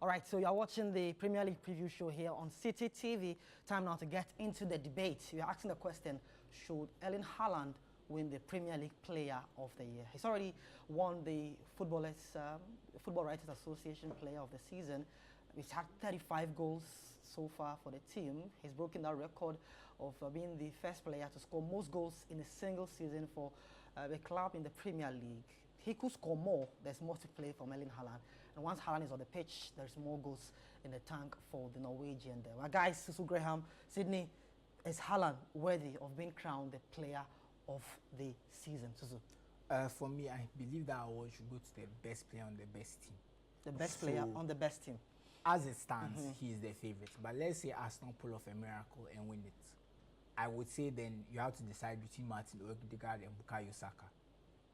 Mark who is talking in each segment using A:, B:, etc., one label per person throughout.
A: All right, so you're watching the Premier League preview show here on Citi TV. Time now to get into the debate. We're asking the question, should Erling Haaland win the Premier League Player of the Year? He's already won the Football Writers Association Player of the Season. He's had 35 goals so far for the team. He's broken that record of being the first player to score most goals in a single season for the club in the Premier League. He could score more. There's more to play for Erling Haaland. And once Haaland is on the pitch, there's more goals in the tank for the Norwegian there. Well, guys, Susu Graham, Sydney, is Haaland worthy of being crowned the player of the season? Susu?
B: For me, I believe that award should go to the best player on the best team.
A: The best player on the best team.
B: As it stands, he is the favorite. But let's say Arsenal pull off a miracle and win it. I would say then you have to decide between Martin Odegaard and Bukayo Saka.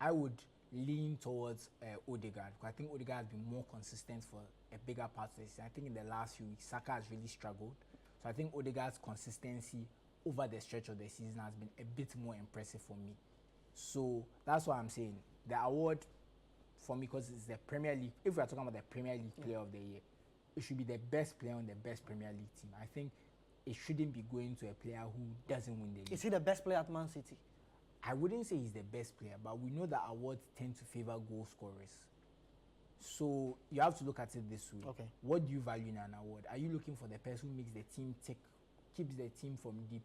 B: I would lean towards Odegaard, because I think Odegaard has been more consistent for a bigger part of the season. I think in the last few weeks, Saka has really struggled. So I think Odegaard's consistency over the stretch of the season has been a bit more impressive for me. So that's why I'm saying the award for me, because it's the Premier League. If we are talking about the Premier League Player of the Year, it should be the best player on the best Premier League team. I think it shouldn't be going to a player who doesn't win the league.
A: Is he the best player at Man City?
B: I wouldn't say he's the best player, but we know that awards tend to favor goal scorers. So you have to look at it this way.
A: Okay.
B: What do you value in an award? Are you looking for the person who makes the team tick, keeps the team from deep?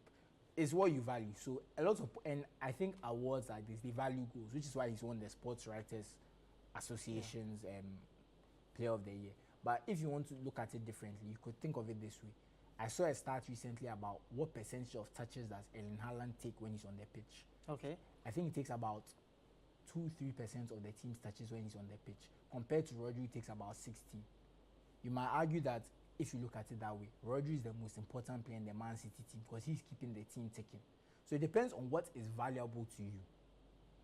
B: Is what you value. So a lot of, and I think awards like this, they value goals, which is why he's won the Sports Writers Association's Player of the Year. But if you want to look at it differently, you could think of it this way. I saw a stat recently about what percentage of touches does Erling Haaland take when he's on the pitch.
A: Okay.
B: I think it takes about 2-3% of the team's touches when he's on the pitch, compared to Rodri, who takes about 60. You might argue that if you look at it that way, Rodri is the most important player in the Man City team because he's keeping the team ticking. So it depends on what is valuable to you.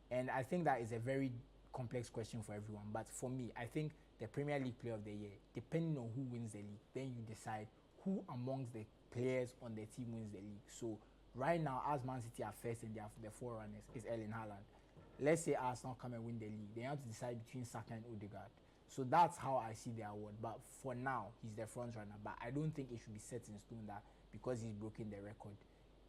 B: And I think that is a very complex question for everyone. But for me, I think the Premier League Player of the Year, depending on who wins the league, then you decide who amongst the players on the team wins the league. So right now, as Man City are first and they are the forerunners, is Erling Haaland. Let's say Arsenal come and win the league. They have to decide between Saka and Odegaard. So that's how I see the award. But for now, he's the front runner. But I don't think it should be set in stone that because he's broken the record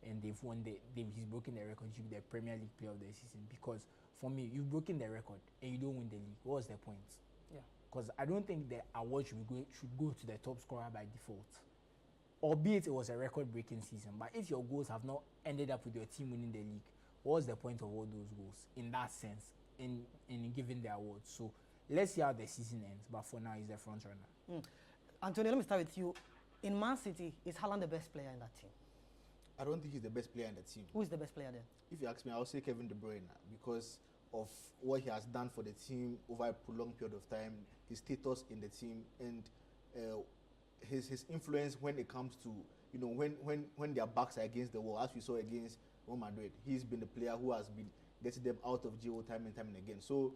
B: and they've won he's broken the record, he should be the Premier League Player of the season. Because for me, you've broken the record and you don't win the league. What's the point?
A: Yeah.
B: Because I don't think the award should go to the top scorer by default. Albeit it was a record-breaking season, but if your goals have not ended up with your team winning the league, what's the point of all those goals in that sense, in giving the award? So let's see how the season ends, but for now, he's the front runner.
A: Antonio, let me start with you. In Man City, is Haaland the best player in that team?
C: I don't think he's the best player in the team.
A: Who is the best player then? If
C: you ask me, I'll say Kevin De Bruyne, because of what he has done for the team over a prolonged period of time, his status in the team, and his influence when it comes to, you know, when their backs are against the wall, as we saw against Real Madrid. He's been the player who has been getting them out of jail time and time and again. So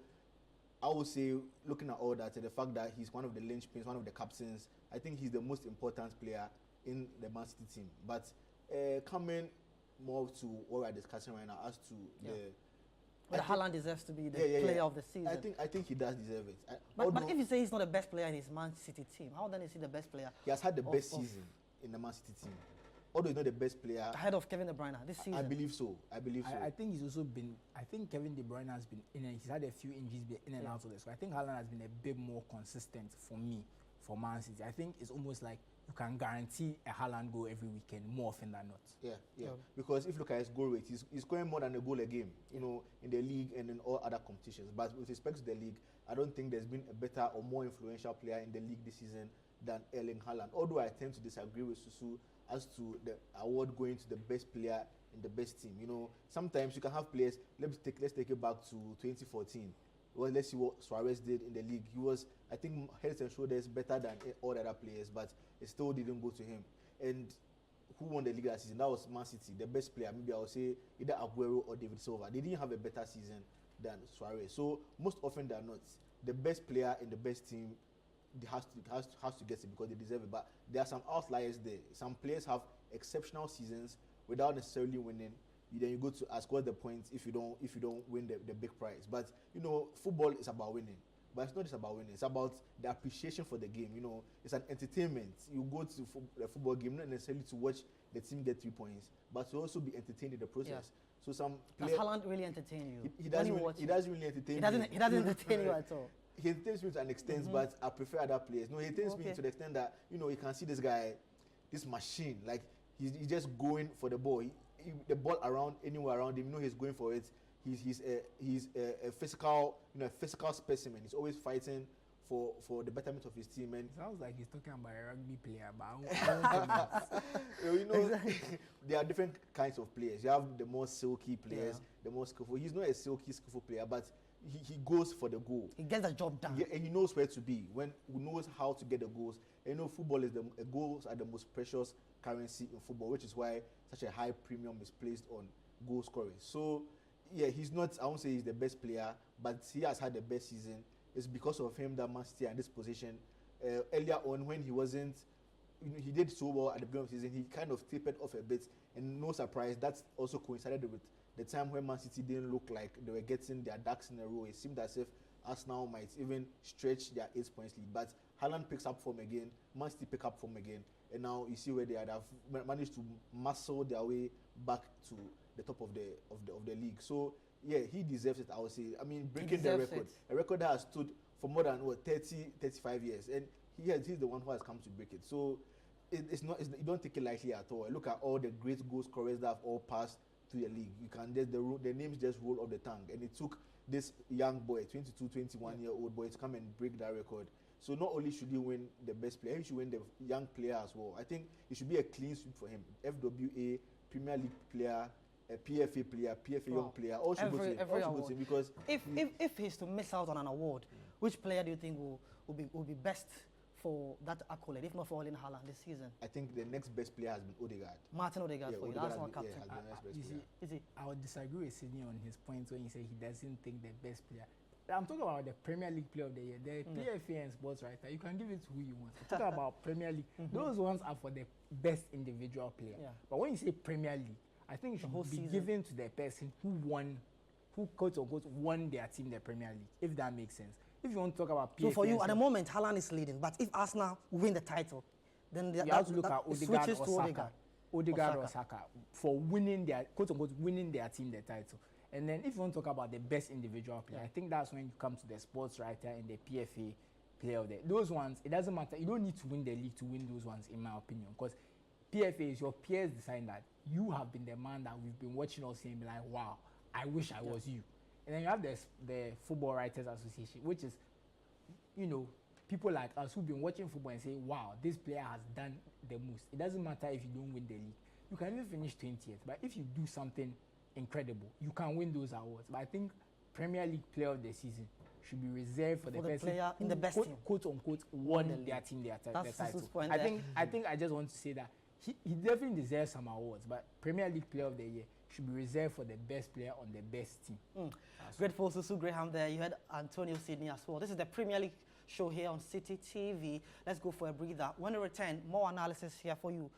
C: I would say, looking at all that, the fact that he's one of the linchpins, one of the captains, I think he's the most important player in the Man City team. But coming more to what we're discussing right now as to
A: But Haaland deserves to be the player of the season.
C: I think he does deserve it.
A: But if you say he's not the best player in his Man City team, how then is he the best player?
C: He has had the best season in the Man City team. Although he's not the best player.
A: Ahead of Kevin De Bruyne this season.
C: I believe so. I
B: think he's also been, I think Kevin De Bruyne has been in and he's had a few injuries in and out of this. So I think Haaland has been a bit more consistent for me, for Man City. I think it's almost like you can guarantee a Haaland goal every weekend more often than not.
C: Yeah. Because if you look at his goal rate, he's scoring more than a goal a game, you know, in the league and in all other competitions. But with respect to the league, I don't think there's been a better or more influential player in the league this season than Erling Haaland. Although I tend to disagree with Susu as to the award going to the best player in the best team. You know, sometimes you can have players. Let's take it back to 2014. Well, let's see what Suarez did in the league. He was, I think, head and shoulders better than all the other players, but it still didn't go to him. And who won the league that season? That was Man City, the best player. Maybe I would say either Aguero or David Silva. They didn't have a better season than Suarez. So most often than not, the best player in the best team has to get it because they deserve it. But there are some outliers there. Some players have exceptional seasons without necessarily winning. Then you go to ask what's the point if you don't win the big prize. But you know, football is about winning. But it's not just about winning. It's about the appreciation for the game. It's an entertainment. You go to a football game not necessarily to watch the team get 3 points, but to also be entertained in the process.
A: Yeah.
C: So some
A: Does Haaland really entertain you?
C: He doesn't really entertain me.
A: He doesn't entertain you at all.
C: He entertains me to an extent, but I prefer other players. No, he entertains me to the extent that you can see this guy, this machine, like he's just going for the ball. The ball anywhere around him, he's going for it. He's a physical, a physical specimen. He's always fighting for the betterment of his team. And
B: sounds like he's talking about a rugby player, but
C: there are different kinds of players. You have the more silky players, the more skillful. He's not a silky, skillful player, but he goes for the goal.
A: He gets the job done.
C: And he knows where to be. He knows how to get the goals. And football is goals are the most precious currency in football, which is why such a high premium is placed on goal scoring. So, yeah, he's not, I won't say he's the best player, but he has had the best season. It's because of him that Man City are in this position. Earlier on, when he wasn't, he did so well at the beginning of the season, he kind of tapered off a bit. And no surprise, that's also coincided with the time when Man City didn't look like they were getting their ducks in a row. It seemed as if Arsenal might even stretch their 8 points lead. But Haaland picks up form again, Man City pick up form again, and now you see where they have managed to muscle their way back to the top of the league. So yeah, he deserves it, I would say. I mean, breaking the record, a record that has stood for more than 35 years, and he's the one who has come to break it. So it's not you don't take it lightly at all. Look at all the great goal scorers that have all passed through the league. You can just the names just roll off the tongue, and it took this young boy, 22, 21-year-old boy, to come and break that record. So not only should he win the best player, he should win the young player as well. I think it should be a clean sweep for him. FWA, Premier League player, a PFA player, PFA young player, all should go to him because
A: if he's to miss out on an award, which player do you think will be best for that accolade, if not for Erling Haaland this season?
C: I think the next best player has been Odegaard.
A: Martin Odegaard for you. That's our captain.
B: Is he? I would disagree with Sydney on his point when he said he doesn't think the best player. I'm talking about the Premier League Player of the Year, the PFA and sports writer. You can give it to who you want. I'm talking about Premier League. Those ones are for the best individual player. Yeah. But when you say Premier League, I think it should be given to the person who quote unquote won their team the Premier League, if that makes sense. If you want to talk about PFA,
A: so for you at the moment, Haaland is leading. But if Arsenal win the title, then
B: you have to look at Odegaard or Saka for winning their quote unquote winning their team the title. And then if you want to talk about the best individual player, I think that's when you come to the sports writer and the PFA player of the. Those ones, it doesn't matter. You don't need to win the league to win those ones, in my opinion, because PFA is your peers decide that you have been the man that we've been watching all seeing, like, wow, I wish I was you. And then you have the Football Writers Association, which is, people like us who've been watching football and say, wow, this player has done the most. It doesn't matter if you don't win the league. You can even finish 20th, but if you do something incredible, you can win those awards. But I think Premier League Player of the Season should be reserved for the person
A: player in the best team,
B: quote unquote, won their team their title. I think I just want to say that he definitely deserves some awards, but Premier League Player of the Year should be reserved for the best player on the best team.
A: Grateful Susu Graham there. You heard Antonio Sydney as well. This is the Premier League show here on Citi TV. Let's go for a breather. When we return, more analysis here for you.